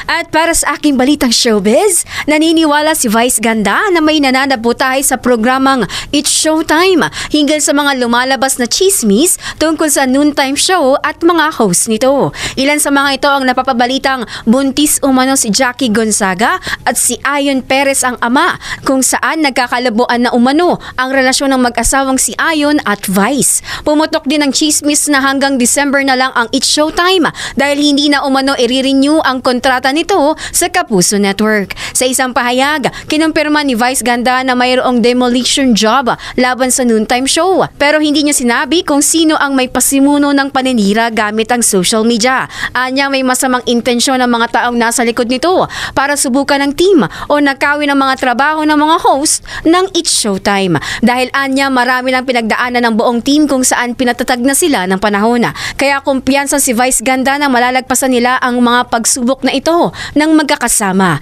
At para sa aking balitang showbiz, naniniwala si Vice Ganda na may nananabutahe sa programang It's Showtime hinggil sa mga lumalabas na chismis tungkol sa noontime show at mga host nito. Ilan sa mga ito ang napapabalitang buntis umano si Jackie Gonzaga at si Ayon Perez ang ama, kung saan nagkakalabuan na umano ang relasyon ng mag-asawang si Ayon at Vice. Pumutok din ang chismis na hanggang December na lang ang It's Showtime dahil hindi na umano i-renew ang kontrata nito sa Kapuso Network. Sa isang pahayag, kinumpirma ni Vice Ganda na mayroong demolition job laban sa noontime show, pero hindi niya sinabi kung sino ang may pasimuno ng paninira gamit ang social media. Anya may masamang intensyon ng mga taong nasa likod nito para subukan ng team o nakawin ang mga trabaho ng mga host ng It's Showtime. Dahil anya marami lang pinagdaanan ng buong team kung saan pinatatag na sila ng panahon. Kaya kumpiyansa si Vice Ganda na malalagpasan nila ang mga pagsubok na ito ng magkakasama.